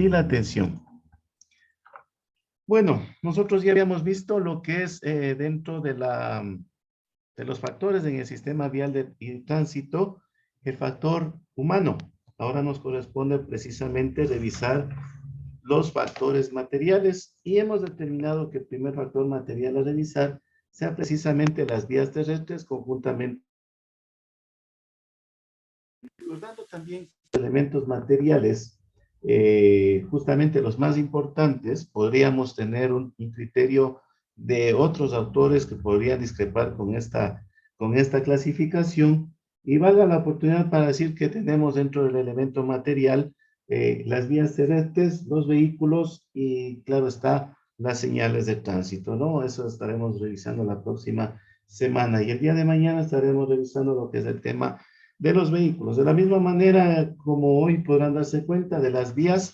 y la atención. Bueno, nosotros ya habíamos visto lo que es dentro de los factores en el sistema vial y tránsito, el factor humano. Ahora nos corresponde precisamente revisar los factores materiales y hemos determinado que el primer factor material a revisar sea precisamente las vías terrestres conjuntamente. Recordando también elementos materiales, justamente los más importantes, podríamos tener un criterio de otros autores que podrían discrepar con esta clasificación, y valga la oportunidad para decir que tenemos dentro del elemento material las vías terrestres, los vehículos y, claro está, las señales de tránsito, ¿no? Eso estaremos revisando la próxima semana, y el día de mañana estaremos revisando lo que es el tema de los vehículos. De la misma manera como hoy podrán darse cuenta de las vías,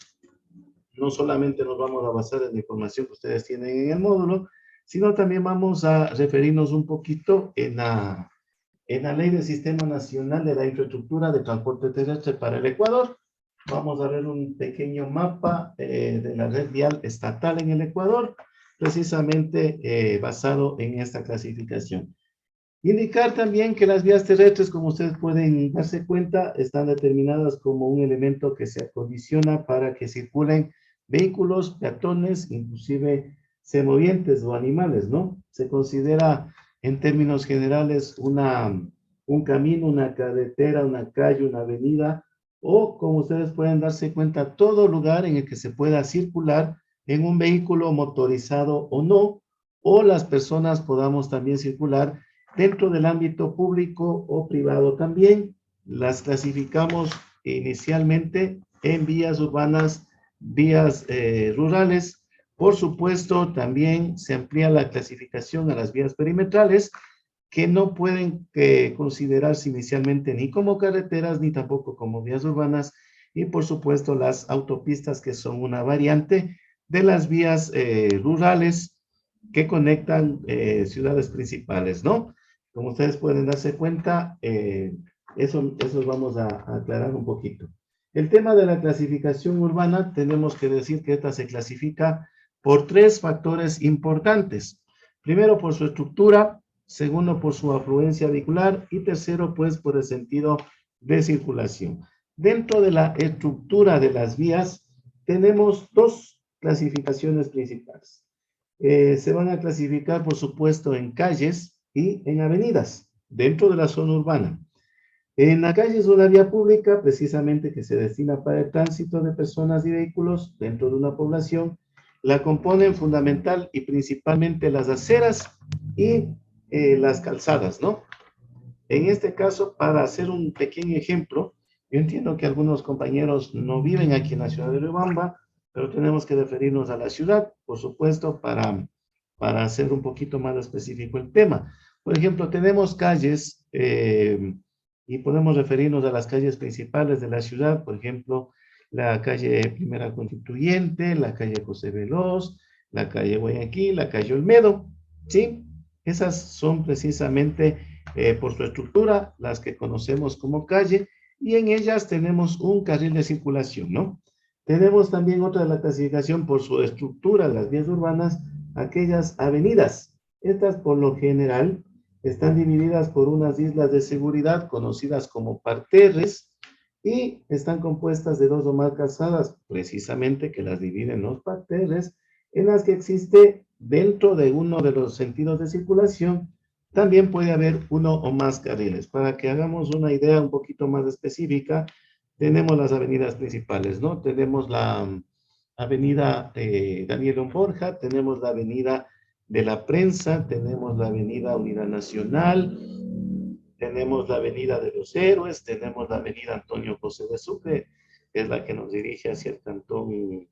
no solamente nos vamos a basar en la información que ustedes tienen en el módulo, sino también vamos a referirnos un poquito en la Ley del Sistema Nacional de la Infraestructura de Transporte Terrestre para el Ecuador. Vamos a ver un pequeño mapa de la red vial estatal en el Ecuador, precisamente basado en esta clasificación. Indicar también que las vías terrestres, como ustedes pueden darse cuenta, están determinadas como un elemento que se acondiciona para que circulen vehículos, peatones, inclusive semovientes o animales, ¿no? Se considera en términos generales un camino, una carretera, una calle, una avenida, o como ustedes pueden darse cuenta, todo lugar en el que se pueda circular en un vehículo motorizado o no, o las personas podamos también circular dentro del ámbito público o privado también. Las clasificamos inicialmente en vías urbanas, vías rurales. Por supuesto, también se amplía la clasificación a las vías perimetrales, que no pueden considerarse inicialmente ni como carreteras ni tampoco como vías urbanas, y por supuesto las autopistas, que son una variante de las vías rurales que conectan ciudades principales, ¿no? Como ustedes pueden darse cuenta, eso vamos a aclarar un poquito. El tema de la clasificación urbana, tenemos que decir que esta se clasifica por tres factores importantes. Primero, por su estructura; segundo, por su afluencia vehicular; y tercero, pues, por el sentido de circulación. Dentro de la estructura de las vías, tenemos dos clasificaciones principales. Se van a clasificar, por supuesto, en calles y en avenidas, dentro de la zona urbana. En la calle es una vía pública, precisamente, que se destina para el tránsito de personas y vehículos dentro de una población. La componen fundamental y principalmente las aceras y las calzadas, ¿no? En este caso, para hacer un pequeño ejemplo, yo entiendo que algunos compañeros no viven aquí en la ciudad de Riobamba, pero tenemos que referirnos a la ciudad, por supuesto, para hacer un poquito más específico el tema. Por ejemplo, tenemos calles y podemos referirnos a las calles principales de la ciudad, por ejemplo, la calle Primera Constituyente, la calle José Veloz, la calle Guayaquil, la calle Olmedo, ¿sí? Esas son precisamente por su estructura las que conocemos como calle, y en ellas tenemos un carril de circulación, ¿no? Tenemos también otra de la clasificación por su estructura de las vías urbanas, aquellas avenidas. Estas, por lo general, están divididas por unas islas de seguridad conocidas como parterres, y están compuestas de dos o más calzadas, precisamente, que las dividen los parterres, en las que existe dentro de uno de los sentidos de circulación, también puede haber uno o más carriles. Para que hagamos una idea un poquito más específica, tenemos las avenidas principales, ¿no? Tenemos la avenida Daniel Borja, tenemos la avenida de la Prensa, tenemos la avenida Unidad Nacional, tenemos la avenida de los Héroes, tenemos la avenida Antonio José de Sucre, que es la que nos dirige hacia el cantón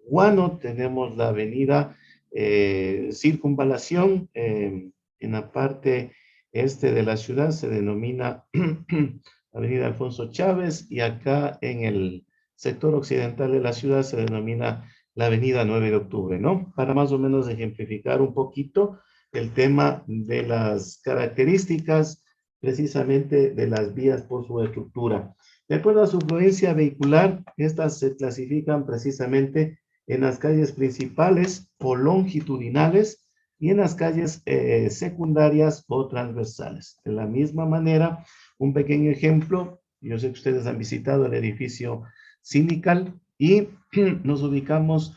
Guano. Tenemos la avenida Circunvalación, en la parte este de la ciudad se denomina avenida Alfonso Chávez, y acá en el sector occidental de la ciudad se denomina la avenida 9 de octubre, ¿no? Para más o menos ejemplificar un poquito el tema de las características precisamente de las vías por su estructura. De acuerdo a su fluencia vehicular, estas se clasifican precisamente en las calles principales o longitudinales y en las calles secundarias o transversales. De la misma manera, un pequeño ejemplo, yo sé que ustedes han visitado el edificio sindical y nos ubicamos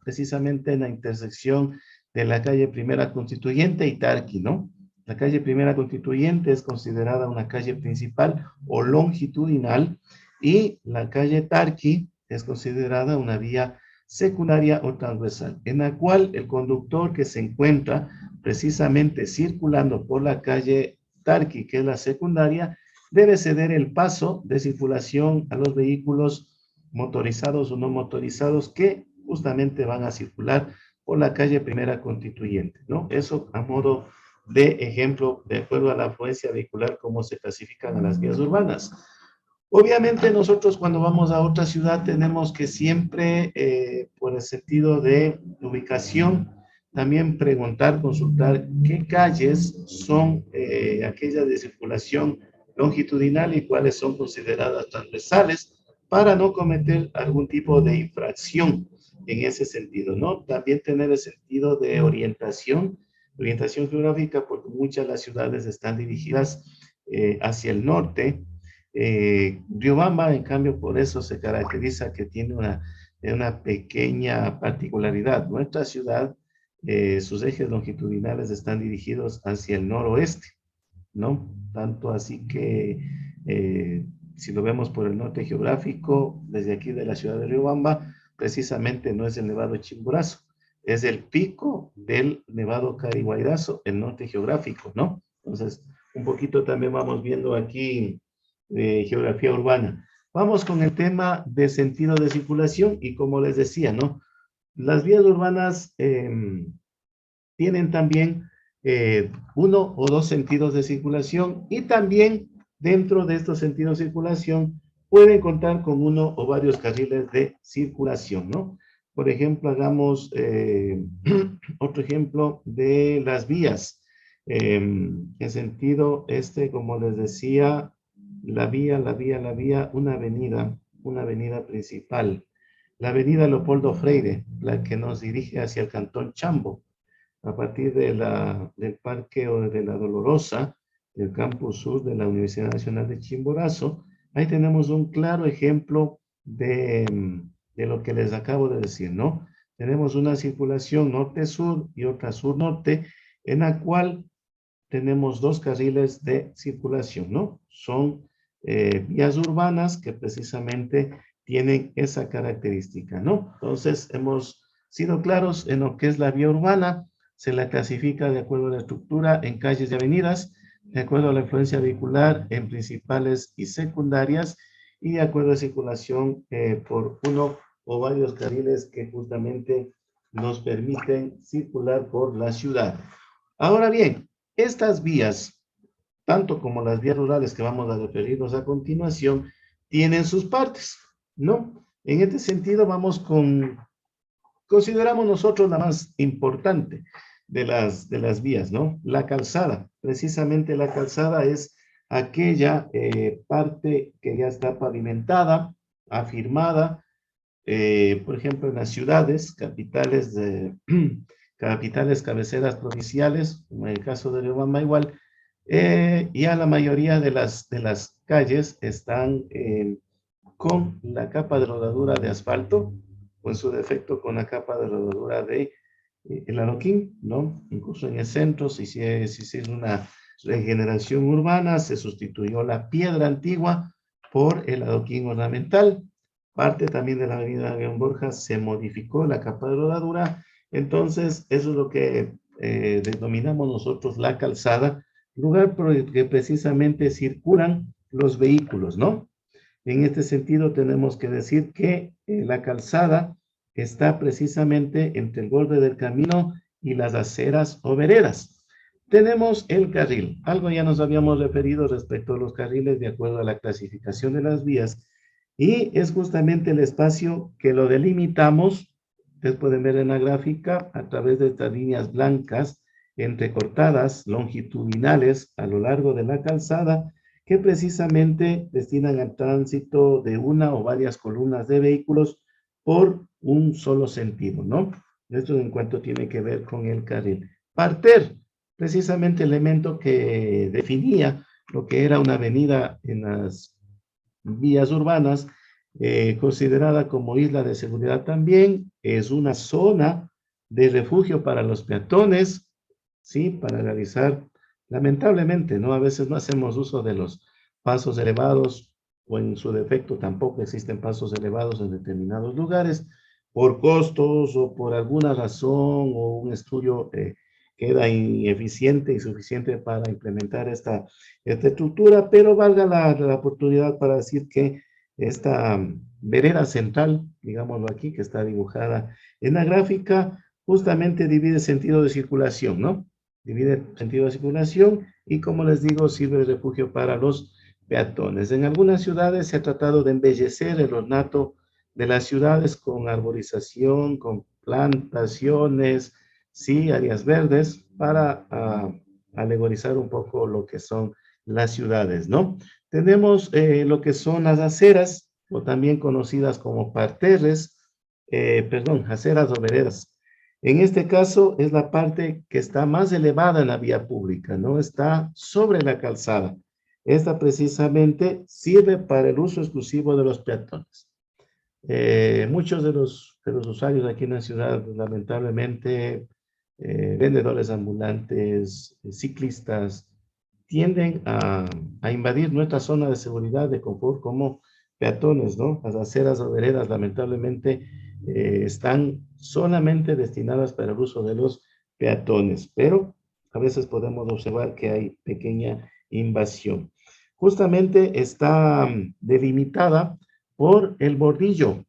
precisamente en la intersección de la calle Primera Constituyente y Tarqui, ¿no? La calle Primera Constituyente es considerada una calle principal o longitudinal y la calle Tarqui es considerada una vía secundaria o transversal, en la cual el conductor que se encuentra precisamente circulando por la calle Tarqui, que es la secundaria, debe ceder el paso de circulación a los vehículos motorizados o no motorizados que justamente van a circular por la calle Primera Constituyente, ¿no? Eso a modo de ejemplo, de acuerdo a la afluencia vehicular, cómo se clasifican a las vías urbanas. Obviamente nosotros cuando vamos a otra ciudad tenemos que siempre, por el sentido de ubicación, también preguntar, consultar qué calles son aquellas de circulación longitudinal y cuáles son consideradas transversales para no cometer algún tipo de infracción en ese sentido, ¿no? También tener el sentido de orientación geográfica, porque muchas de las ciudades están dirigidas hacia el norte. Riobamba, en cambio, por eso se caracteriza que tiene una pequeña particularidad. Nuestra ciudad, sus ejes longitudinales están dirigidos hacia el noroeste, ¿no? Tanto así que, si lo vemos por el norte geográfico, desde aquí de la ciudad de Riobamba, precisamente no es el Nevado Chimborazo, es el pico del Nevado Cariguairazo, el norte geográfico, ¿no? Entonces, un poquito también vamos viendo aquí geografía urbana. Vamos con el tema de sentido de circulación y como les decía, ¿no? Las vías urbanas tienen también uno o dos sentidos de circulación y también dentro de estos sentidos de circulación pueden contar con uno o varios carriles de circulación, ¿no? Por ejemplo, hagamos otro ejemplo de las vías. En sentido como les decía, la vía, una avenida principal. La avenida Leopoldo Freire, la que nos dirige hacia el Cantón Chambo, a partir del Parque o de la Dolorosa, del campus sur de la Universidad Nacional de Chimborazo. Ahí tenemos un claro ejemplo de lo que les acabo de decir, ¿no? Tenemos una circulación norte-sur y otra sur-norte, en la cual tenemos dos carriles de circulación, ¿no? Son vías urbanas que precisamente tienen esa característica, ¿no? Entonces, hemos sido claros en lo que es la vía urbana. Se la clasifica de acuerdo a la estructura en calles y avenidas, de acuerdo a la influencia vehicular en principales y secundarias, y de acuerdo a circulación por uno o varios carriles que justamente nos permiten circular por la ciudad. Ahora bien, estas vías, tanto como las vías rurales que vamos a referirnos a continuación, tienen sus partes, ¿no? En este sentido, consideramos nosotros la más importante de las vías, ¿no? La calzada. Precisamente la calzada es aquella parte que ya está pavimentada, afirmada, por ejemplo, en las ciudades, capitales cabeceras provinciales, como en el caso de Riobamba igual, ya la mayoría de las calles están con la capa de rodadura de asfalto, o en su defecto con la capa de rodadura de el adoquín, ¿no? Incluso en el centro, si se hizo una regeneración urbana, se sustituyó la piedra antigua por el adoquín ornamental. Parte también de la avenida León Borjas se modificó la capa de rodadura. Entonces, eso es lo que denominamos nosotros la calzada, lugar por el que precisamente circulan los vehículos, ¿no? En este sentido, tenemos que decir que la calzada está precisamente entre el borde del camino y las aceras o veredas. Tenemos el carril. Algo ya nos habíamos referido respecto a los carriles de acuerdo a la clasificación de las vías. Y es justamente el espacio que lo delimitamos, ustedes pueden ver en la gráfica, a través de estas líneas blancas entrecortadas, longitudinales, a lo largo de la calzada, que precisamente destinan al tránsito de una o varias columnas de vehículos por un solo sentido, ¿no? Esto en cuanto tiene que ver con el carril. Parter, precisamente elemento que definía lo que era una avenida en las vías urbanas, considerada como isla de seguridad también, es una zona de refugio para los peatones, ¿sí? Para realizar, lamentablemente, ¿no? A veces no hacemos uso de los pasos elevados o en su defecto tampoco existen pasos elevados en determinados lugares por costos o por alguna razón o un estudio queda ineficiente y suficiente para implementar esta estructura, pero valga la oportunidad para decir que esta vereda central, digámoslo aquí, que está dibujada en la gráfica, justamente divide sentido de circulación, ¿no? Divide sentido de circulación y, como les digo, sirve de refugio para los peatones. En algunas ciudades se ha tratado de embellecer el ornato de las ciudades con arborización, con plantaciones, sí, áreas verdes, para alegorizar un poco lo que son las ciudades, ¿no? Tenemos lo que son las aceras, o también conocidas como parterres, perdón, aceras o veredas. En este caso es la parte que está más elevada en la vía pública, ¿no? Está sobre la calzada. Esta precisamente sirve para el uso exclusivo de los peatones. Muchos de los usuarios aquí en la ciudad, lamentablemente, vendedores ambulantes, ciclistas, tienden a invadir nuestra zona de seguridad, de confort, como peatones, ¿no? Las aceras o veredas, lamentablemente, están solamente destinadas para el uso de los peatones, pero a veces podemos observar que hay pequeña invasión. Justamente está delimitada por el bordillo.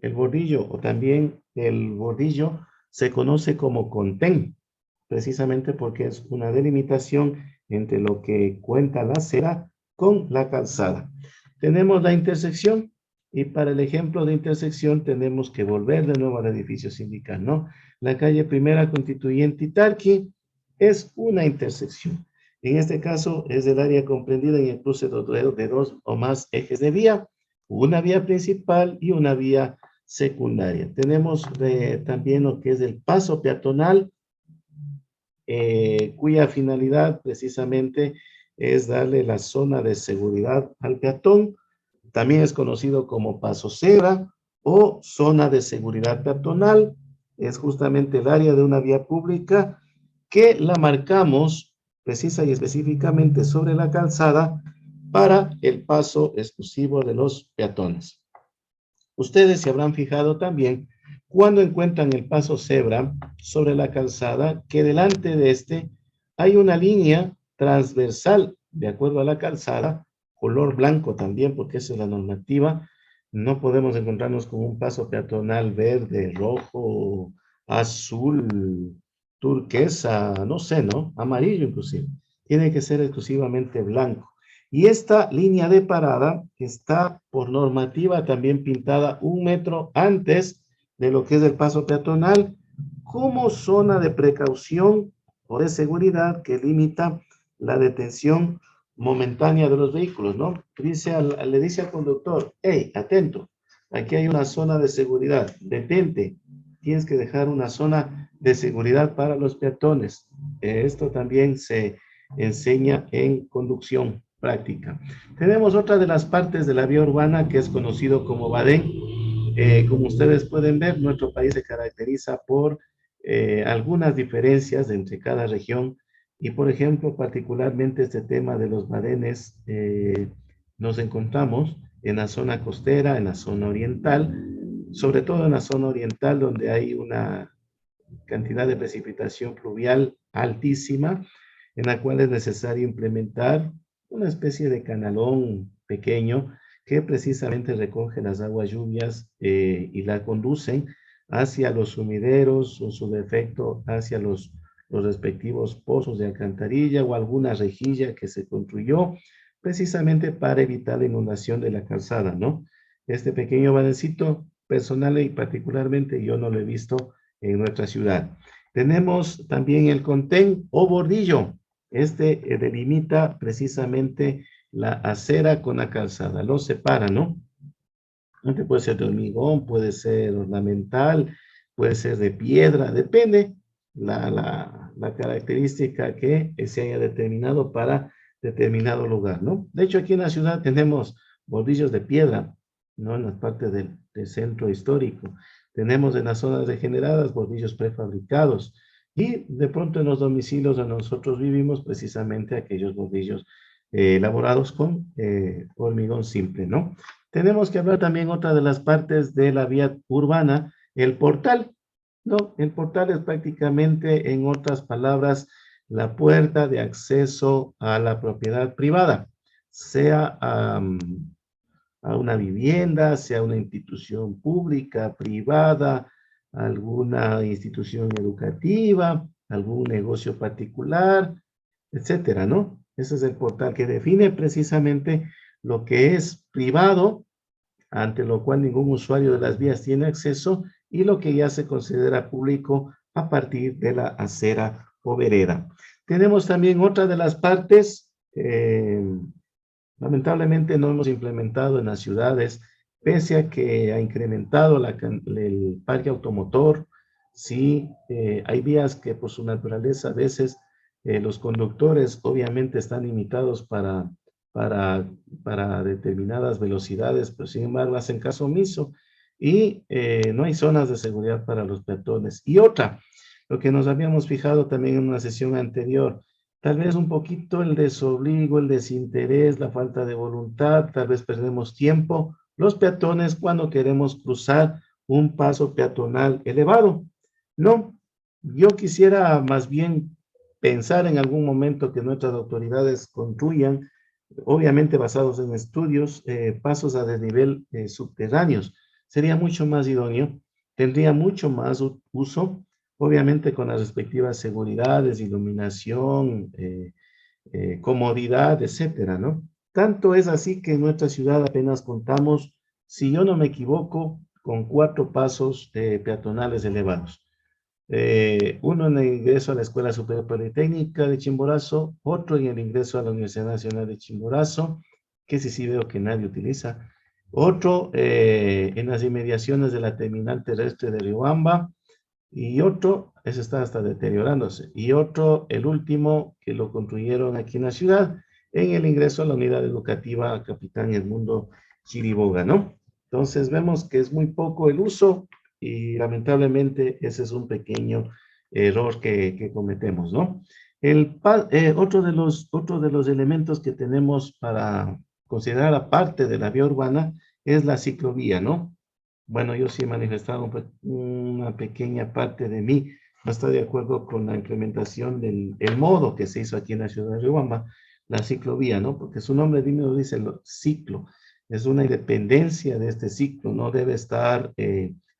El bordillo, o también el bordillo, se conoce como contén, precisamente porque es una delimitación entre lo que cuenta la acera con la calzada. Tenemos la intersección, y para el ejemplo de intersección tenemos que volver de nuevo al edificio sindical, ¿no? La calle Primera Constituyente Italki es una intersección. En este caso es el área comprendida en el cruce de dos o más ejes de vía, una vía principal y una vía secundaria. Tenemos también lo que es el paso peatonal, cuya finalidad precisamente es darle la zona de seguridad al peatón. También es conocido como paso cebra o zona de seguridad peatonal. Es justamente el área de una vía pública que la marcamos precisa y específicamente sobre la calzada para el paso exclusivo de los peatones. Ustedes se habrán fijado también cuando encuentran el paso cebra sobre la calzada que delante de este hay una línea transversal de acuerdo a la calzada, color blanco también, porque esa es la normativa. No podemos encontrarnos con un paso peatonal verde, rojo, azul, turquesa, no sé, ¿no? Amarillo inclusive. Tiene que ser exclusivamente blanco. Y esta línea de parada está por normativa también pintada 1 metro antes de lo que es el paso peatonal como zona de precaución o de seguridad que limita la detención momentánea de los vehículos, ¿no? Le dice al conductor, hey, atento, aquí hay una zona de seguridad, detente, tienes que dejar una zona de seguridad para los peatones. Esto también se enseña en conducción práctica. Tenemos otra de las partes de la vía urbana que es conocido como Badén. Como ustedes pueden ver, nuestro país se caracteriza por algunas diferencias entre cada región y, por ejemplo, particularmente este tema de los badenes, nos encontramos en la zona costera, en la zona oriental, sobre todo en la zona oriental donde hay una cantidad de precipitación pluvial altísima, en la cual es necesario implementar una especie de canalón pequeño que precisamente recoge las aguas lluvias y la conducen hacia los sumideros o su defecto hacia los respectivos pozos de alcantarilla o alguna rejilla que se construyó precisamente para evitar la inundación de la calzada, ¿no? Este pequeño badecito personal y particularmente yo no lo he visto en nuestra ciudad. Tenemos también el contén o bordillo. Este delimita precisamente la acera con la calzada, lo separa, ¿no? Antes puede ser de hormigón, puede ser ornamental, puede ser de piedra, depende la característica que se haya determinado para determinado lugar, ¿no? De hecho, aquí en la ciudad tenemos bordillos de piedra, ¿no? En las partes del centro histórico. Tenemos en las zonas regeneradas bordillos prefabricados y de pronto en los domicilios donde nosotros vivimos precisamente aquellos bordillos elaborados con hormigón simple, ¿no? Tenemos que hablar también otra de las partes de la vía urbana, el portal, ¿no? El portal es prácticamente, en otras palabras, la puerta de acceso a la propiedad privada, sea a una vivienda, sea una institución pública, privada, alguna institución educativa, algún negocio particular, etcétera, ¿no? Ese es el portal que define precisamente lo que es privado, ante lo cual ningún usuario de las vías tiene acceso, y lo que ya se considera público a partir de la acera o vereda. Tenemos también otra de las partes, lamentablemente no hemos implementado en las ciudades, pese a que ha incrementado el parque automotor. Sí, hay vías que por su naturaleza a veces los conductores obviamente están limitados para, para determinadas velocidades, pero sin embargo hacen caso omiso y no hay zonas de seguridad para los peatones. Y otra, lo que nos habíamos fijado también en una sesión anterior, tal vez un poquito el desobligo, el desinterés, la falta de voluntad, tal vez perdemos tiempo los peatones cuando queremos cruzar un paso peatonal elevado. No, yo quisiera más bien pensar en algún momento que nuestras autoridades construyan, obviamente basados en estudios, pasos a desnivel subterráneos. Sería mucho más idóneo, tendría mucho más uso, obviamente con las respectivas seguridades, iluminación, comodidad, etcétera, ¿no? Tanto es así que en nuestra ciudad apenas contamos, si yo no me equivoco, con 4 pasos peatonales elevados. Uno en el ingreso a la Escuela Superior Politécnica de Chimborazo, otro en el ingreso a la Universidad Nacional de Chimborazo, que sí veo que nadie utiliza, otro en las inmediaciones de la terminal terrestre de Riobamba, y otro, ese está hasta deteriorándose, y otro, el último, que lo construyeron aquí en la ciudad, en el ingreso a la unidad educativa Capitán Edmundo Chiriboga, ¿no? Entonces vemos que es muy poco el uso y lamentablemente ese es un pequeño error que cometemos, ¿no? Otro de los elementos que tenemos para considerar aparte de la vía urbana es la ciclovía, ¿no? Bueno, yo sí he manifestado una pequeña parte de mí no está de acuerdo con la implementación del el modo que se hizo aquí en la ciudad de Riobamba, la ciclovía, ¿no? Porque su nombre mismo dice ciclo, es una independencia de este ciclo, no debe estar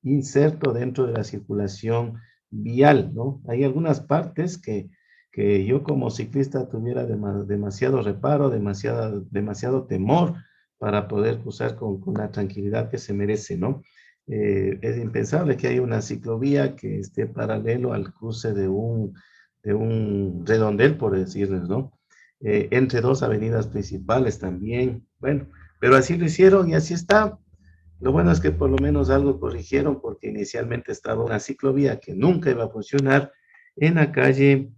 inserto dentro de la circulación vial, ¿no? Hay algunas partes que yo como ciclista tuviera demasiado reparo, demasiado temor para poder cruzar con la tranquilidad que se merece, ¿no? Es impensable que haya una ciclovía que esté paralelo al cruce de un redondel, por decirles, ¿no? Entre dos avenidas principales también. Bueno, pero así lo hicieron y así está. Lo bueno es que por lo menos algo corrigieron porque inicialmente estaba una ciclovía que nunca iba a funcionar en la calle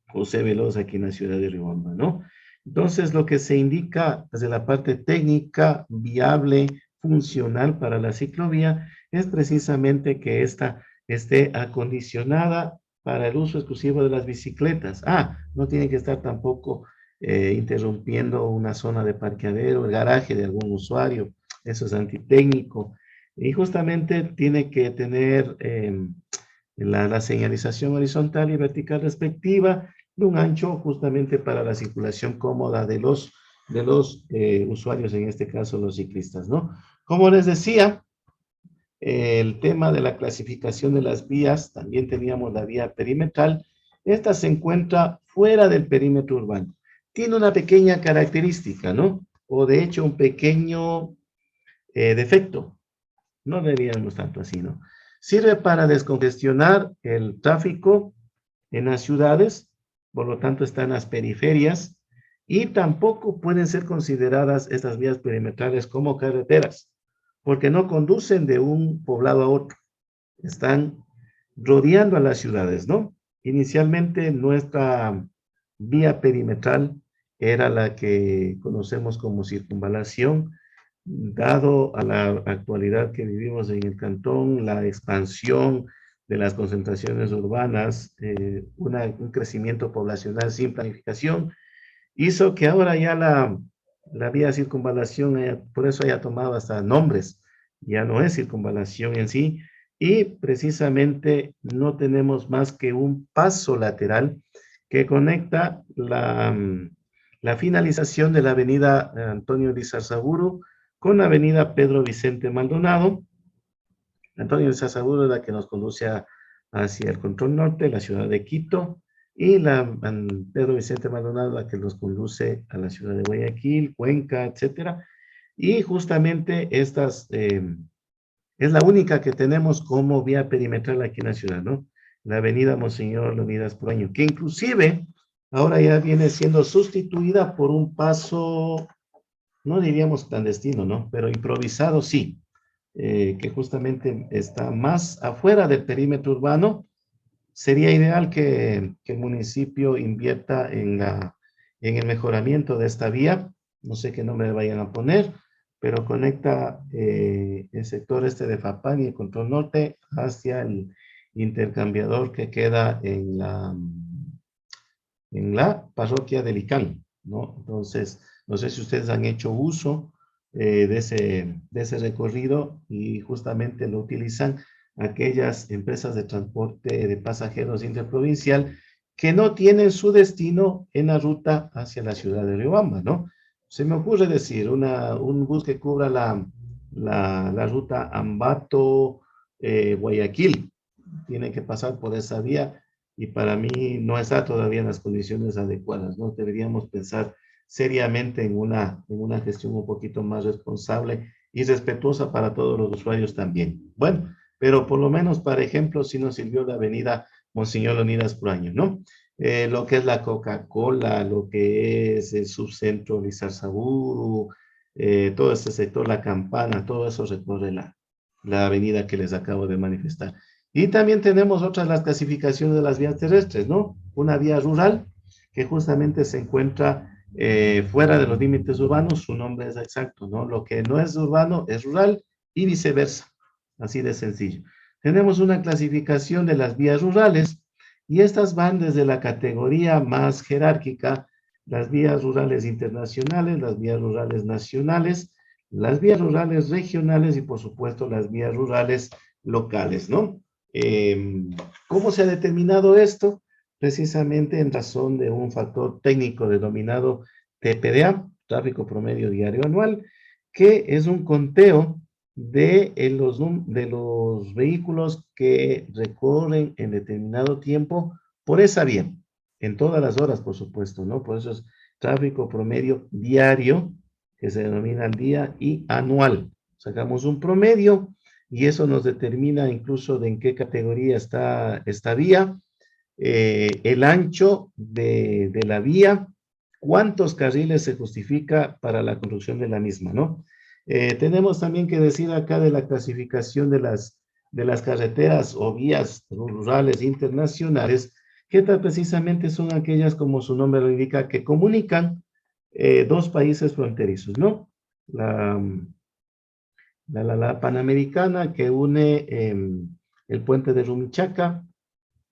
José Veloz aquí en la ciudad de Riobamba, ¿no? Entonces, lo que se indica desde la parte técnica, viable, funcional para la ciclovía, es precisamente que ésta esté acondicionada para el uso exclusivo de las bicicletas. No tiene que estar tampoco interrumpiendo una zona de parqueadero, el garaje de algún usuario, eso es antitécnico. Y justamente tiene que tener la señalización horizontal y vertical respectiva, de un ancho justamente para la circulación cómoda de los usuarios, en este caso los ciclistas, ¿no? Como les decía, el tema de la clasificación de las vías, también teníamos la vía perimetral, esta se encuentra fuera del perímetro urbano. Tiene una pequeña característica, ¿no? O de hecho un pequeño defecto. No deberíamos tanto así, ¿no? Sirve para descongestionar el tráfico en las ciudades, por lo tanto está en las periferias y tampoco pueden ser consideradas estas vías perimetrales como carreteras, porque no conducen de un poblado a otro, están rodeando a las ciudades, ¿no? Inicialmente nuestra vía perimetral era la que conocemos como circunvalación, dado a la actualidad que vivimos en el cantón, la expansión de las concentraciones urbanas, un crecimiento poblacional sin planificación, hizo que ahora ya la vía circunvalación, por eso haya tomado hasta nombres, ya no es circunvalación en sí, y precisamente no tenemos más que un paso lateral que conecta la finalización de la avenida Antonio de Izarzaburu con la avenida Pedro Vicente Maldonado. Antonio de Izarzaburu es la que nos conduce hacia el control norte, la ciudad de Quito, y Pedro Vicente Maldonado, la que nos conduce a la ciudad de Guayaquil, Cuenca, etcétera. Y justamente es la única que tenemos como vía perimetral aquí en la ciudad, ¿no? La avenida Monseñor Leonidas Puraño, que inclusive ahora ya viene siendo sustituida por un paso, no diríamos clandestino, ¿no? Pero improvisado sí, que justamente está más afuera del perímetro urbano. Sería ideal que el municipio invierta en el mejoramiento de esta vía. No sé qué nombre le vayan a poner, pero conecta el sector este de Fapán y el control norte hacia el intercambiador que queda en la parroquia de Licán, ¿no? Entonces, no sé si ustedes han hecho uso de ese recorrido y justamente lo utilizan aquellas empresas de transporte de pasajeros interprovincial que no tienen su destino en la ruta hacia la ciudad de Riobamba, ¿no? Se me ocurre decir, un bus que cubra la ruta Ambato-Guayaquil, tiene que pasar por esa vía y para mí no está todavía en las condiciones adecuadas, ¿no? Deberíamos pensar seriamente en una gestión un poquito más responsable y respetuosa para todos los usuarios también. Bueno, pero por lo menos, para ejemplo, sí nos sirvió la avenida Monseñor Leonidas Puraño, ¿no? Lo que es la Coca-Cola, lo que es el subcentro Lizarzaburu, todo este sector, la Campana, todo eso recorre la avenida que les acabo de manifestar. Y también tenemos otras las clasificaciones de las vías terrestres, ¿no? Una vía rural que justamente se encuentra fuera de los límites urbanos, su nombre es exacto, ¿no? Lo que no es urbano es rural y viceversa, así de sencillo. Tenemos una clasificación de las vías rurales y estas van desde la categoría más jerárquica, las vías rurales internacionales, las vías rurales nacionales, las vías rurales regionales y por supuesto las vías rurales locales, ¿no? Eh, ¿Cómo se ha determinado esto? Precisamente en razón de un factor técnico denominado TPDA, tráfico promedio diario anual, que es un conteo de los vehículos que recorren en determinado tiempo por esa vía, en todas las horas, por supuesto, ¿no? Por eso es tráfico promedio diario, que se denomina al día, y anual. Sacamos un promedio y eso nos determina incluso de en qué categoría está esta vía, el ancho de la vía, cuántos carriles se justifica para la construcción de la misma, ¿no? Tenemos también que decir acá de la clasificación de las carreteras o vías rurales internacionales, que estas precisamente son aquellas, como su nombre lo indica, que comunican dos países fronterizos, ¿no? La Panamericana que une el puente de Rumichaca,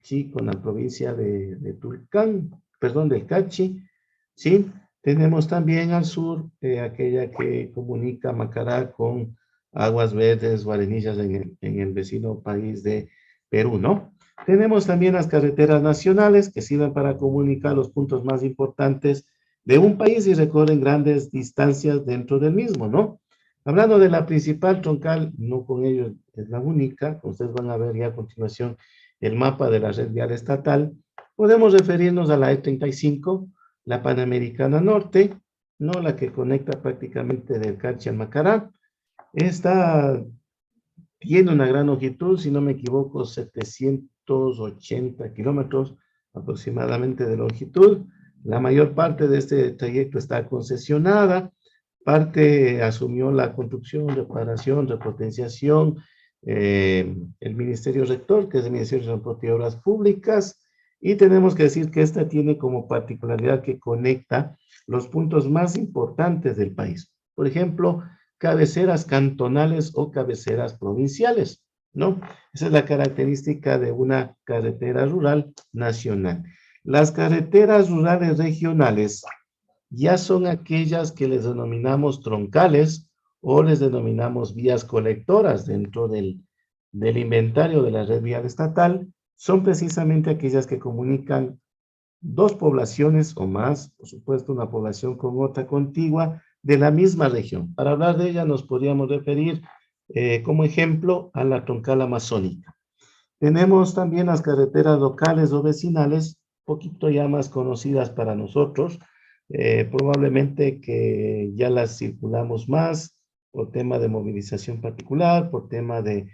sí, con la provincia de Tulcán, perdón, del Cachi, sí. Tenemos también al sur aquella que comunica Macará con Aguas Verdes, Guarenillas en el vecino país de Perú, ¿no? Tenemos también las carreteras nacionales que sirven para comunicar los puntos más importantes de un país y recorren grandes distancias dentro del mismo, ¿no? Hablando de la principal troncal, no con ello es la única, ustedes van a ver ya a continuación el mapa de la red vial estatal, podemos referirnos a la E35, la Panamericana Norte, ¿no? La que conecta prácticamente del Cachi al Macará. Esta tiene una gran longitud, si no me equivoco, 780 kilómetros aproximadamente de longitud, La mayor parte de este trayecto está concesionada, parte asumió la construcción, reparación, repotenciación, el Ministerio Rector, que es el Ministerio de Transporte y Obras Públicas, y tenemos que decir que esta tiene como particularidad que conecta los puntos más importantes del país. Por ejemplo, cabeceras cantonales o cabeceras provinciales, ¿no? Esa es la característica de una carretera rural nacional. Las carreteras rurales regionales ya son aquellas que les denominamos troncales o les denominamos vías colectoras dentro del inventario de la red vial estatal. Son precisamente aquellas que comunican dos poblaciones o más, por supuesto, una población con otra contigua de la misma región. Para hablar de ella nos podríamos referir como ejemplo a la troncal amazónica. Tenemos también las carreteras locales o vecinales, poquito ya más conocidas para nosotros, probablemente que ya las circulamos más por tema de movilización particular, por tema de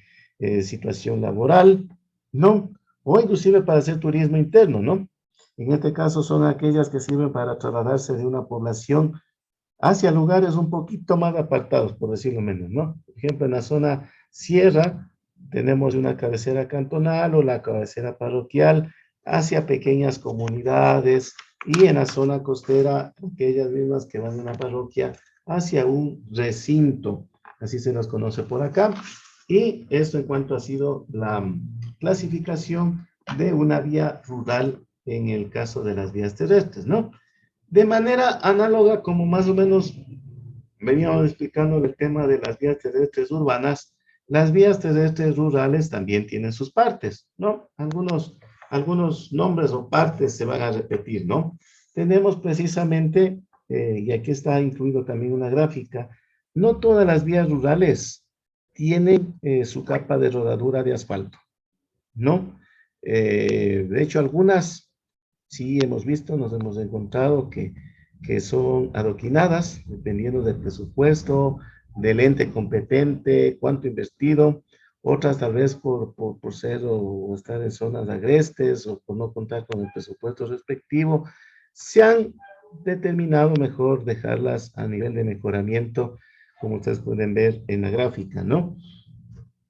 situación laboral, ¿no? O inclusive para hacer turismo interno, ¿no? En este caso son aquellas que sirven para trasladarse de una población hacia lugares un poquito más apartados, por decirlo menos, ¿no? Por ejemplo, en la zona sierra tenemos una cabecera cantonal o la cabecera parroquial hacia pequeñas comunidades y en la zona costera, aquellas mismas que van de una parroquia hacia un recinto, así se los conoce por acá. Y esto en cuanto ha sido la clasificación de una vía rural en el caso de las vías terrestres, ¿no? De manera análoga, como más o menos veníamos explicando el tema de las vías terrestres urbanas, las vías terrestres rurales también tienen sus partes, ¿no? Algunos nombres o partes se van a repetir, ¿no? Tenemos precisamente, y aquí está incluido también una gráfica, no todas las vías rurales tienen su capa de rodadura de asfalto, ¿no? De hecho, algunas sí hemos visto, nos hemos encontrado que son adoquinadas, dependiendo del presupuesto, del ente competente, cuánto invertido, otras tal vez por ser o estar en zonas agrestes o por no contar con el presupuesto respectivo, se han determinado mejor dejarlas a nivel de mejoramiento, como ustedes pueden ver en la gráfica, ¿no?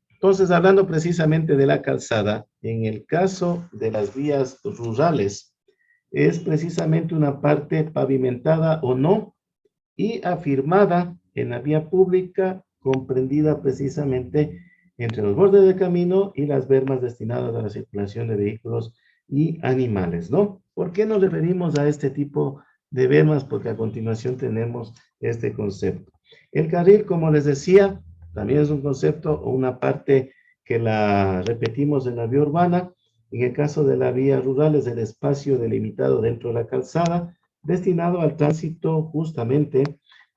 Entonces, hablando precisamente de la calzada, en el caso de las vías rurales, es precisamente una parte pavimentada o no y afirmada en la vía pública, comprendida precisamente entre los bordes de camino y las bermas destinadas a la circulación de vehículos y animales, ¿no? ¿Por qué nos referimos a este tipo de bermas? Porque a continuación tenemos este concepto. El carril, como les decía, también es un concepto o una parte que la repetimos en la vía urbana. En el caso de la vía rural es el espacio delimitado dentro de la calzada destinado al tránsito justamente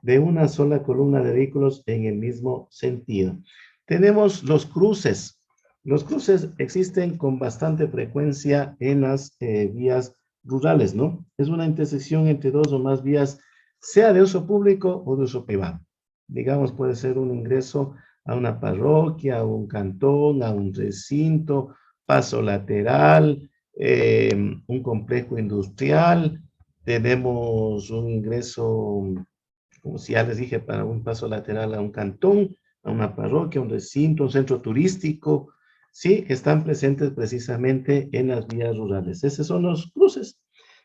de una sola columna de vehículos en el mismo sentido. Tenemos los cruces. Los cruces existen con bastante frecuencia en las vías rurales, ¿no? Es una intersección entre dos o más vías, sea de uso público o de uso privado. Digamos, puede ser un ingreso a una parroquia, a un cantón, a un recinto, paso lateral, un complejo industrial, tenemos un ingreso, como si ya les dije, para un paso lateral a un cantón, a una parroquia, un recinto, un centro turístico, sí, que están presentes precisamente en las vías rurales. Esos son los cruces.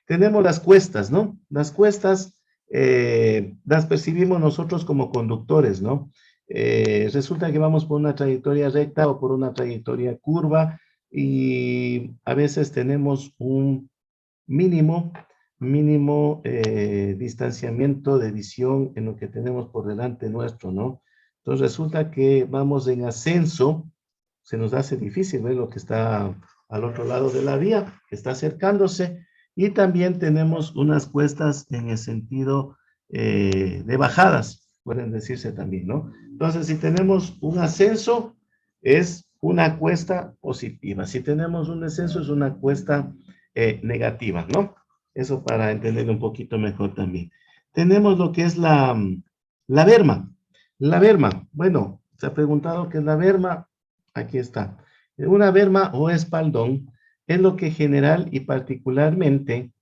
Tenemos las cuestas, ¿no? Las cuestas las percibimos nosotros como conductores, ¿no? Resulta que vamos por una trayectoria recta o por una trayectoria curva y a veces tenemos un mínimo, distanciamiento de visión en lo que tenemos por delante nuestro, ¿no? Entonces resulta que vamos en ascenso, se nos hace difícil ver lo que está al otro lado de la vía, que está acercándose, y también tenemos unas cuestas en el sentido de bajadas, pueden decirse también, ¿no? Entonces, si tenemos un ascenso, es una cuesta positiva. Si tenemos un descenso, es una cuesta negativa, ¿no? Eso para entenderlo un poquito mejor también. Tenemos lo que es la berma. La berma, bueno, se ha preguntado qué es la berma. Aquí está. Una berma o espaldón es lo que general y particularmente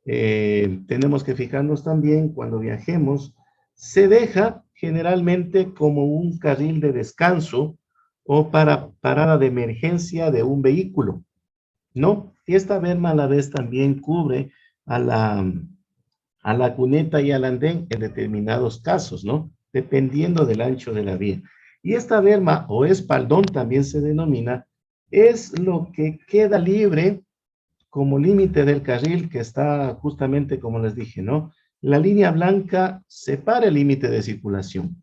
tenemos que fijarnos también cuando viajemos, se deja generalmente como un carril de descanso o para parada de emergencia de un vehículo, ¿no? Y esta berma a la vez también cubre a la cuneta y al andén en determinados casos, ¿no? Dependiendo del ancho de la vía. Y esta berma o espaldón también se denomina, es lo que queda libre como límite del carril que está justamente como les dije, ¿no? La línea blanca separa el límite de circulación.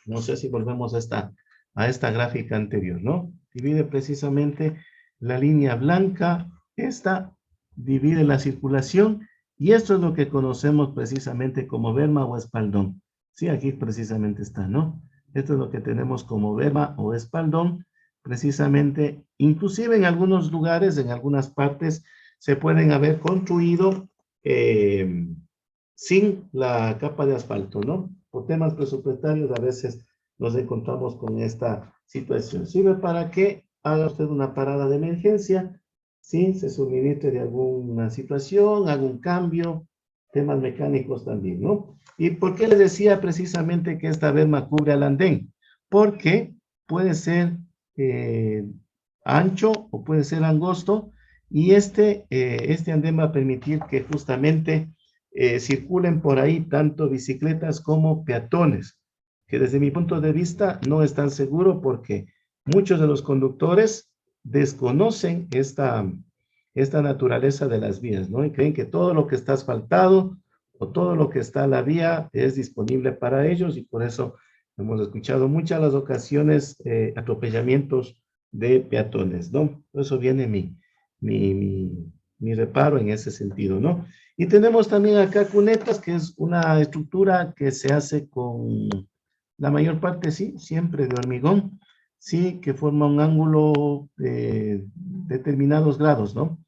No sé si volvemos a esta gráfica anterior, ¿no? Divide precisamente la línea blanca, esta divide la circulación y esto es lo que conocemos precisamente como berma o espaldón. Sí, aquí precisamente está, ¿no? Esto es lo que tenemos como berma o espaldón, precisamente, inclusive en algunos lugares, en algunas partes, se pueden haber construido sin la capa de asfalto, ¿no? Por temas presupuestarios a veces nos encontramos con esta situación. Sirve para que haga usted una parada de emergencia, ¿sí? Se suministre de alguna situación, algún cambio, temas mecánicos también, ¿no? ¿Y por qué les decía precisamente que esta berma cubre al andén? Porque puede ser eh, ancho o puede ser angosto y este andén va a permitir que justamente circulen por ahí tanto bicicletas como peatones, que desde mi punto de vista no es tan seguro porque muchos de los conductores desconocen esta naturaleza de las vías, ¿no? Y creen que todo lo que está asfaltado o todo lo que está a la vía es disponible para ellos y por eso hemos escuchado muchas las ocasiones atropellamientos de peatones, ¿no? Por eso viene mi reparo en ese sentido, ¿no? Y tenemos también acá cunetas, que es una estructura que se hace con la mayor parte, sí, siempre de hormigón, sí, que forma un ángulo de determinados grados, ¿no?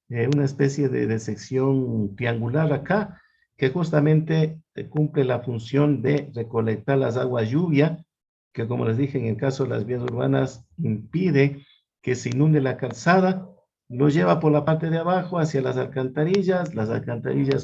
Una especie de sección triangular acá, que justamente cumple la función de recolectar las aguas lluvia, que como les dije, en el caso de las vías urbanas, impide que se inunde la calzada, lo lleva por la parte de abajo hacia las alcantarillas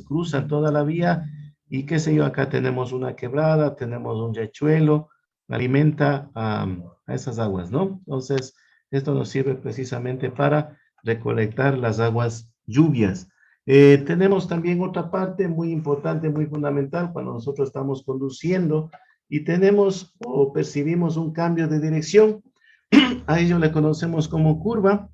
cruzan toda la vía y qué sé yo, acá tenemos una quebrada, tenemos un riachuelo, alimenta a esas aguas, ¿no? Entonces, esto nos sirve precisamente para recolectar las aguas lluvias. Tenemos también otra parte muy importante, muy fundamental cuando nosotros estamos conduciendo y tenemos o percibimos un cambio de dirección. A ello le conocemos como curva.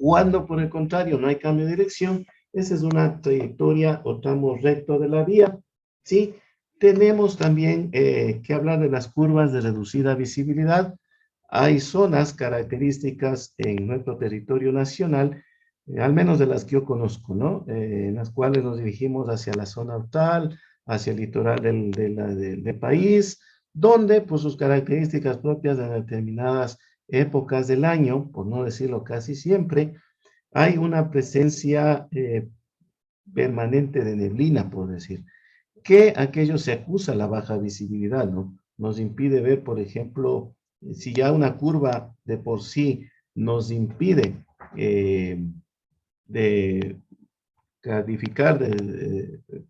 Cuando por el contrario no hay cambio de dirección, esa es una trayectoria o tramo recto de la vía, ¿sí? Tenemos también que hablar de las curvas de reducida visibilidad. Hay zonas características en nuestro territorio nacional, al menos de las que yo conozco, ¿no? En las cuales nos dirigimos hacia la zona austral, hacia el litoral del país, donde por sus características propias de determinadas épocas del año, por no decirlo casi siempre, hay una presencia permanente de neblina, por decir, que aquello se acusa la baja visibilidad, ¿no? Nos impide ver, por ejemplo, si ya una curva de por sí nos impide de calificar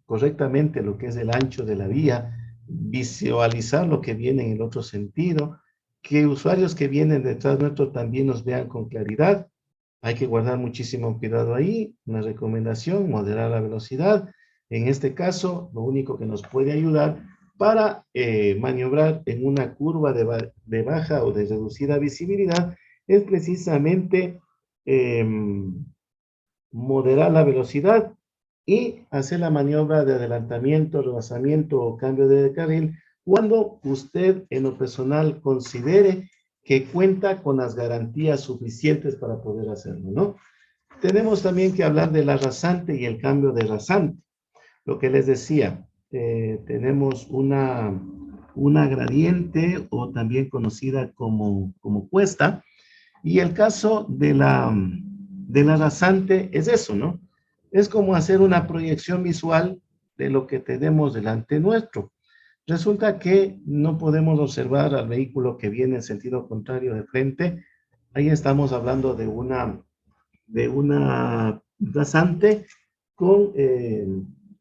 correctamente lo que es el ancho de la vía, visualizar lo que viene en el otro sentido, que usuarios que vienen detrás nuestro también nos vean con claridad. Hay que guardar muchísimo cuidado ahí. Una recomendación, moderar la velocidad. En este caso, lo único que nos puede ayudar para maniobrar en una curva de baja o de reducida visibilidad es precisamente eh, moderar la velocidad y hacer la maniobra de adelantamiento, rebasamiento o cambio de carril cuando usted en lo personal considere que cuenta con las garantías suficientes para poder hacerlo, ¿no? Tenemos también que hablar de la rasante y el cambio de rasante. Lo que les decía, tenemos una gradiente o también conocida como cuesta, y el caso de la rasante es eso, ¿no? Es como hacer una proyección visual de lo que tenemos delante nuestro. Resulta que no podemos observar al vehículo que viene en sentido contrario de frente. Ahí estamos hablando de una rasante con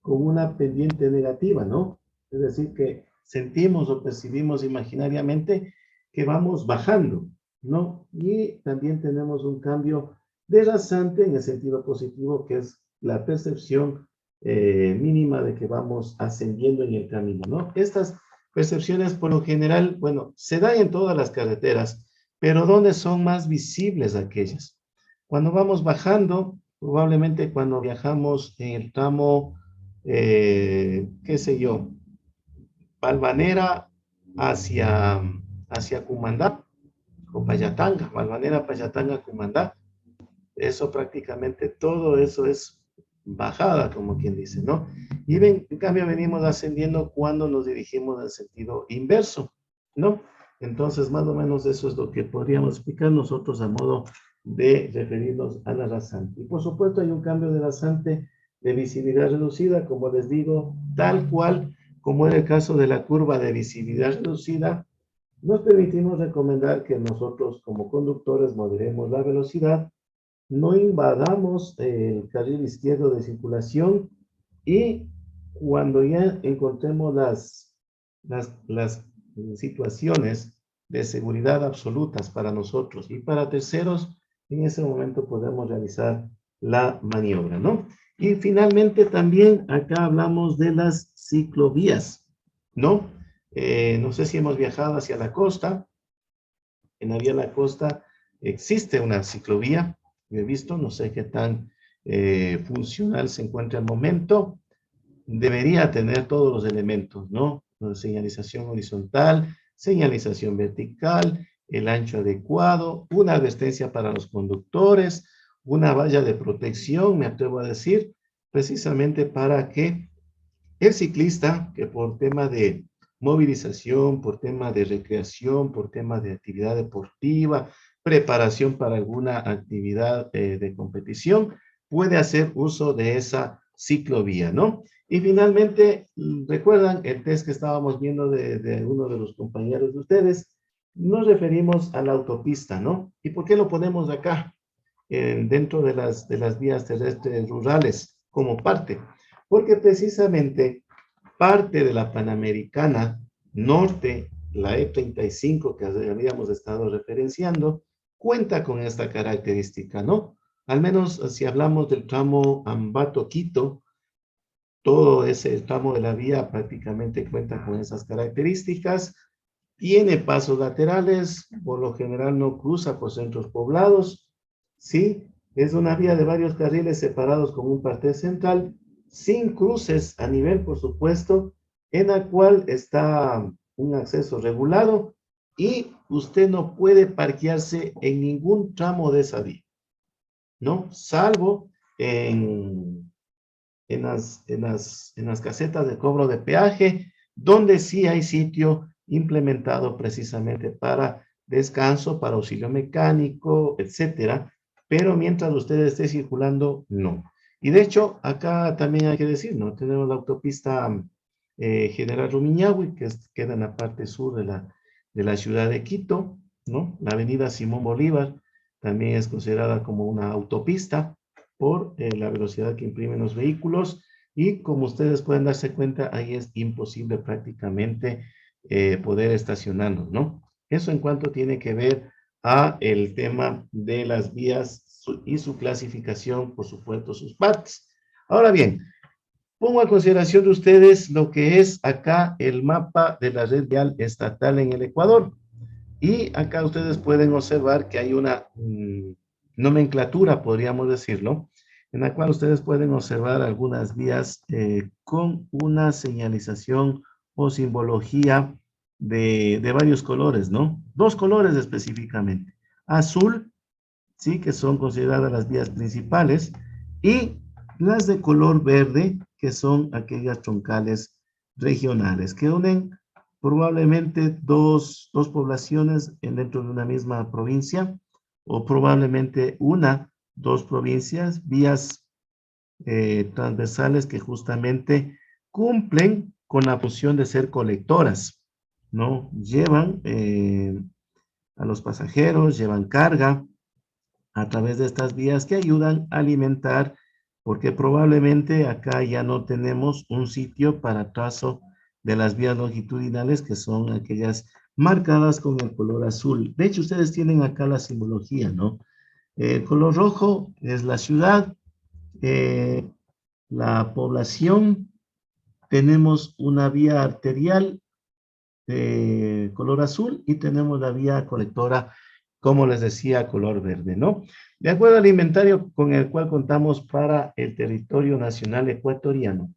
una pendiente negativa, ¿no? Es decir, que sentimos o percibimos imaginariamente que vamos bajando, ¿no? Y también tenemos un cambio de rasante en el sentido positivo, que es la percepción mínima de que vamos ascendiendo en el camino, ¿no? Estas percepciones, por lo general, bueno, se dan en todas las carreteras, pero ¿dónde son más visibles aquellas? Cuando vamos bajando, probablemente cuando viajamos en el tramo, qué sé yo, Balvanera hacia Cumandá, o Payatanga, Balvanera, Payatanga, Cumandá, eso prácticamente todo eso es bajada, como quien dice, ¿no? Y ven, en cambio venimos ascendiendo cuando nos dirigimos al sentido inverso, ¿no? Entonces, más o menos eso es lo que podríamos explicar nosotros a modo de referirnos a la rasante. Y por supuesto hay un cambio de rasante de visibilidad reducida, como les digo, tal cual como en el caso de la curva de visibilidad reducida, nos permitimos recomendar que nosotros como conductores moderemos la velocidad, no invadamos el carril izquierdo de circulación y cuando ya encontremos las situaciones de seguridad absolutas para nosotros y para terceros, en ese momento podemos realizar la maniobra, ¿no? Y finalmente también acá hablamos de las ciclovías, ¿no? No sé si hemos viajado hacia la costa. En la vía La Costa existe una ciclovía, yo he visto, no sé qué tan funcional se encuentra al momento. Debería tener todos los elementos, ¿no? Señalización horizontal, señalización vertical, el ancho adecuado, una advertencia para los conductores, una valla de protección, me atrevo a decir, precisamente para que el ciclista, que por tema de movilización, por tema de recreación, por tema de actividad deportiva, preparación para alguna actividad de competición, puede hacer uso de esa ciclovía, ¿no? Y finalmente, recuerdan el test que estábamos viendo de uno de los compañeros de ustedes, nos referimos a la autopista, ¿no? ¿Y por qué lo ponemos acá, dentro de las vías terrestres rurales, como parte? Porque precisamente parte de la Panamericana Norte, la E35 que habíamos estado referenciando, cuenta con esta característica, ¿no? Al menos si hablamos del tramo Ambato-Quito, todo ese tramo de la vía prácticamente cuenta con esas características. Tiene pasos laterales, por lo general no cruza por centros poblados, ¿sí? Es una vía de varios carriles separados con un cuartel central, sin cruces a nivel, por supuesto, en la cual está un acceso regulado y usted no puede parquearse en ningún tramo de esa vía, ¿no? Salvo en las casetas de cobro de peaje, donde sí hay sitio implementado precisamente para descanso, para auxilio mecánico, etcétera, pero mientras usted esté circulando, no. Y de hecho, acá también hay que decir, ¿no? Tenemos la autopista General Rumiñahui, queda en la parte sur de la ciudad de Quito, ¿no? La avenida Simón Bolívar también es considerada como una autopista, por la velocidad que imprimen los vehículos y como ustedes pueden darse cuenta, ahí es imposible prácticamente poder estacionarnos, ¿no? Eso en cuanto tiene que ver a el tema de las vías y su clasificación, por supuesto, sus partes. Ahora bien, pongo a consideración de ustedes lo que es acá el mapa de la red vial estatal en el Ecuador. Y acá ustedes pueden observar que hay una nomenclatura, podríamos decirlo, en la cual ustedes pueden observar algunas vías con una señalización o simbología de varios colores, ¿no? Dos colores específicamente. Azul, sí, que son consideradas las vías principales, y las de color verde, que son aquellas troncales regionales, que unen probablemente dos poblaciones dentro de una misma provincia, o probablemente dos provincias, vías transversales que justamente cumplen con la función de ser colectoras, ¿no? Llevan a los pasajeros, llevan carga a través de estas vías que ayudan a alimentar porque probablemente acá ya no tenemos un sitio para trazo de las vías longitudinales, que son aquellas marcadas con el color azul. De hecho, ustedes tienen acá la simbología, ¿no? El color rojo es la ciudad, eh, la población, tenemos una vía arterial de color azul y tenemos la vía colectora, como les decía, color verde, ¿no? De acuerdo al inventario con el cual contamos para el territorio nacional ecuatoriano,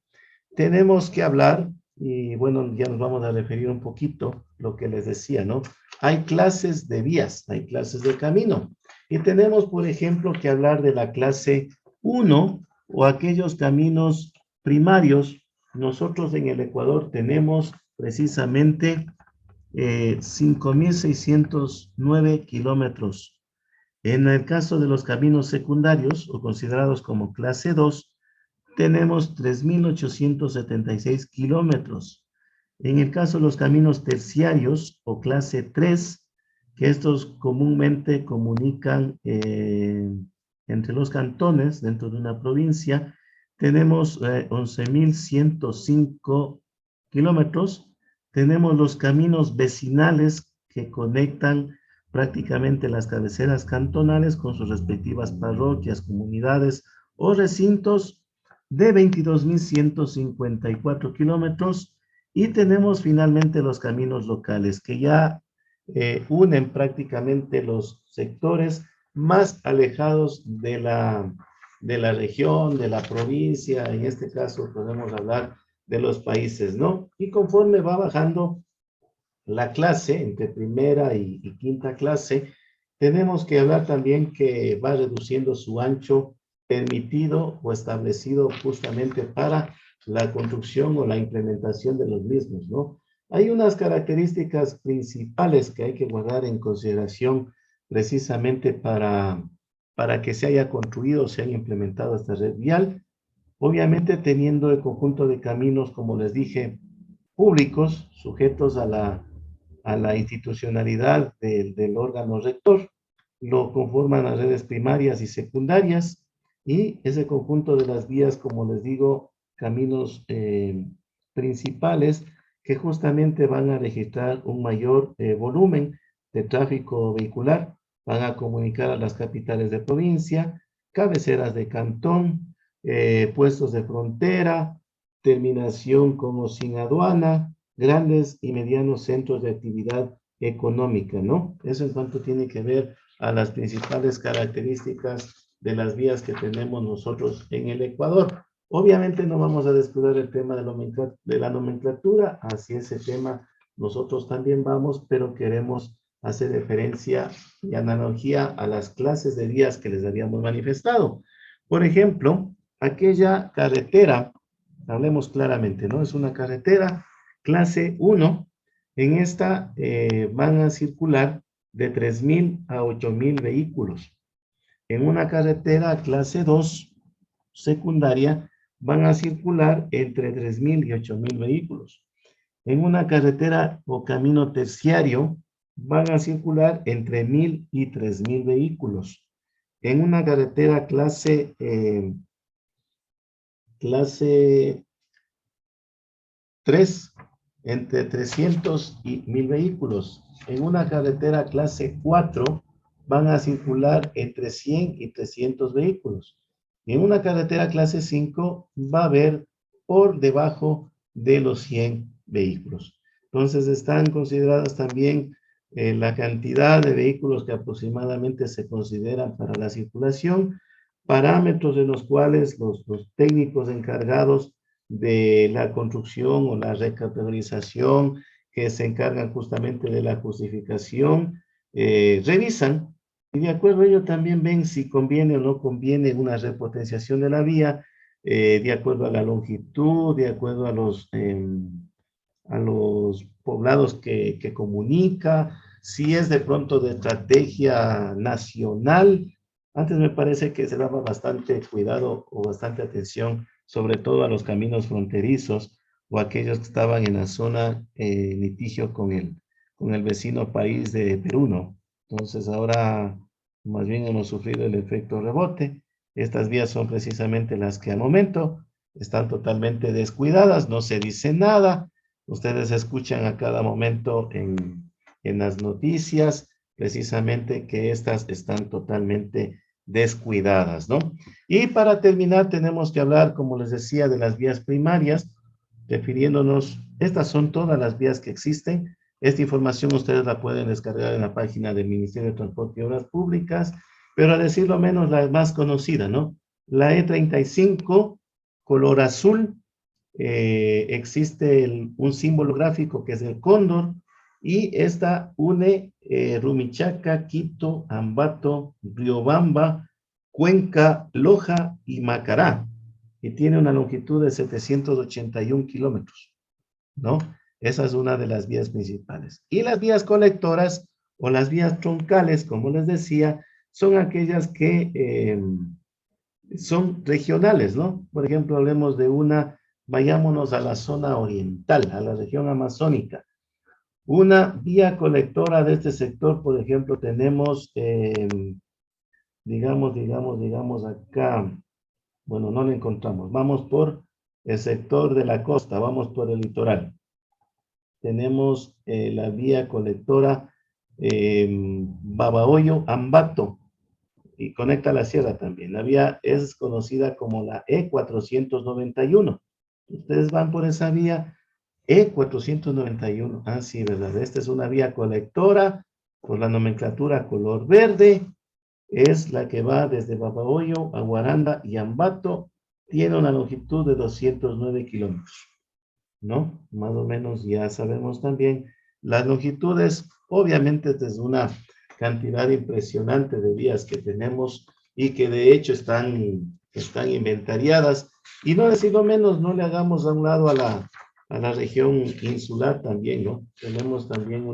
tenemos que hablar, y bueno, ya nos vamos a referir un poquito lo que les decía, ¿no? Hay clases de vías, hay clases de camino, y tenemos, por ejemplo, que hablar de la clase 1 o aquellos caminos primarios. Nosotros en el Ecuador tenemos precisamente 5.609 kilómetros. En el caso de los caminos secundarios o considerados como clase 2, tenemos 3.876 kilómetros. En el caso de los caminos terciarios o clase 3, que estos comúnmente comunican entre los cantones dentro de una provincia, tenemos 11.105 kilómetros. Tenemos los caminos vecinales que conectan prácticamente las cabeceras cantonales con sus respectivas parroquias, comunidades o recintos, de 22.154 kilómetros. Y tenemos finalmente los caminos locales que ya unen prácticamente los sectores más alejados de la región, de la provincia. En este caso podemos hablar de los países, ¿no? Y conforme va bajando la clase, entre primera y quinta clase, tenemos que hablar también que va reduciendo su ancho permitido o establecido justamente para la construcción o la implementación de los mismos, ¿no? Hay unas características principales que hay que guardar en consideración precisamente para que se haya construido, se haya implementado esta red vial, obviamente teniendo el conjunto de caminos, como les dije, públicos, sujetos a la institucionalidad del órgano rector. Lo conforman las redes primarias y secundarias, y ese conjunto de las vías, como les digo, caminos principales que justamente van a registrar un mayor volumen de tráfico vehicular, van a comunicar a las capitales de provincia, cabeceras de cantón, puestos de frontera, terminación como sin aduana, grandes y medianos centros de actividad económica, ¿no? Eso en cuanto tiene que ver a las principales características de las vías que tenemos nosotros en el Ecuador. Obviamente no vamos a descuidar el tema de la nomenclatura, hacia ese tema nosotros también vamos, pero queremos hacer referencia y analogía a las clases de vías que les habíamos manifestado. Por ejemplo, aquella carretera, hablemos claramente, ¿no? Es una carretera clase 1. En esta van a circular de 3.000 a 8.000 vehículos. En una carretera clase 2 secundaria van a circular entre 3.000 y 8.000 vehículos. En una carretera o camino terciario van a circular entre 1.000 y 3.000 vehículos. En una carretera clase 3, entre 300 y 1.000 vehículos. En una carretera clase 4 van a circular entre 100 y 300 vehículos. En una carretera clase 5 va a haber por debajo de los 100 vehículos. Entonces están consideradas también la cantidad de vehículos que aproximadamente se consideran para la circulación, parámetros en los cuales los técnicos encargados de la construcción o la recategorización, que se encargan justamente de la justificación, revisan, y de acuerdo a ello también ven si conviene o no conviene una repotenciación de la vía, de acuerdo a la longitud, de acuerdo a los poblados que comunica, si es de pronto de estrategia nacional. Antes me parece que se daba bastante cuidado o bastante atención, sobre todo a los caminos fronterizos o aquellos que estaban en la zona litigio con el vecino país de Perú, ¿no? Entonces ahora más bien hemos sufrido el efecto rebote Estas vías son precisamente las que al momento están totalmente descuidadas, no se dice nada. Ustedes escuchan a cada momento en las noticias precisamente que estas están totalmente descuidadas, ¿no? Y para terminar tenemos que hablar, como les decía, de las vías primarias, refiriéndonos, estas son todas las vías que existen. Esta información ustedes la pueden descargar en la página del Ministerio de Transporte y Obras Públicas, pero a decirlo menos, la más conocida, ¿no? La E35, color azul, existe un símbolo gráfico que es el cóndor, y esta une Rumichaca, Quito, Ambato, Riobamba, Cuenca, Loja y Macará, y tiene una longitud de 781 kilómetros, ¿no? Esa es una de las vías principales. Y las vías colectoras o las vías troncales, como les decía, son aquellas que son regionales, ¿no? Por ejemplo, hablemos de una, vayámonos a la zona oriental, a la región amazónica. Una vía colectora de este sector, por ejemplo, tenemos, digamos acá, bueno, no lo encontramos. Vamos por el sector de la costa, vamos por el litoral. Tenemos la vía colectora Babahoyo-Ambato, y conecta la sierra también. La vía es conocida como la E491. Ustedes van por esa vía E491. Ah, sí, ¿verdad? Esta es una vía colectora por la nomenclatura color verde. Es la que va desde Babahoyo a Guaranda y Ambato. Tiene una longitud de 209 kilómetros, ¿no? Más o menos ya sabemos también las longitudes, obviamente desde una cantidad impresionante de vías que tenemos y que de hecho están inventariadas. Y no decirlo menos, no le hagamos a un lado a la región insular también, ¿no? Tenemos también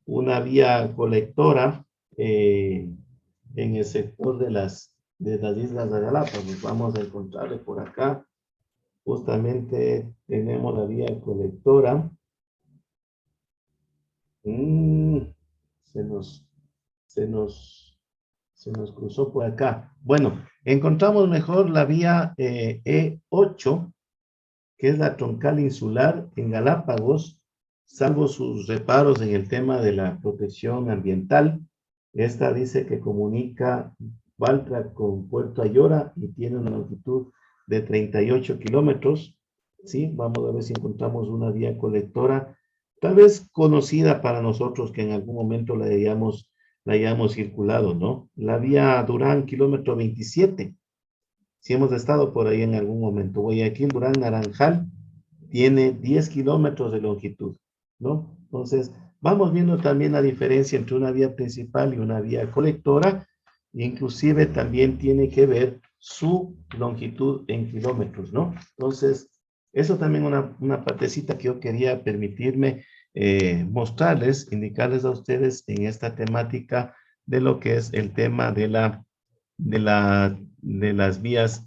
una vía colectora en el sector de las Islas de Galápagos. Vamos a encontrarle por acá. Justamente tenemos la vía colectora. Mm, se nos, se nos, se nos cruzó por acá. Bueno, encontramos mejor la vía E8, que es la troncal insular en Galápagos, salvo sus reparos en el tema de la protección ambiental. Esta dice que comunica Baltra con Puerto Ayora y tiene una longitud de 38 kilómetros. ¿Sí? Vamos a ver si encontramos una vía colectora, tal vez conocida para nosotros, que en algún momento la hayamos circulado, ¿no? La vía Durán, kilómetro 27. Si hemos estado por ahí en algún momento. Guayaquil, Durán, Naranjal, tiene 10 kilómetros de longitud, ¿no? Entonces, vamos viendo también la diferencia entre una vía principal y una vía colectora, inclusive también tiene que ver su longitud en kilómetros, ¿no? Entonces, eso también una partecita que yo quería permitirme mostrarles, indicarles a ustedes en esta temática de lo que es el tema de las vías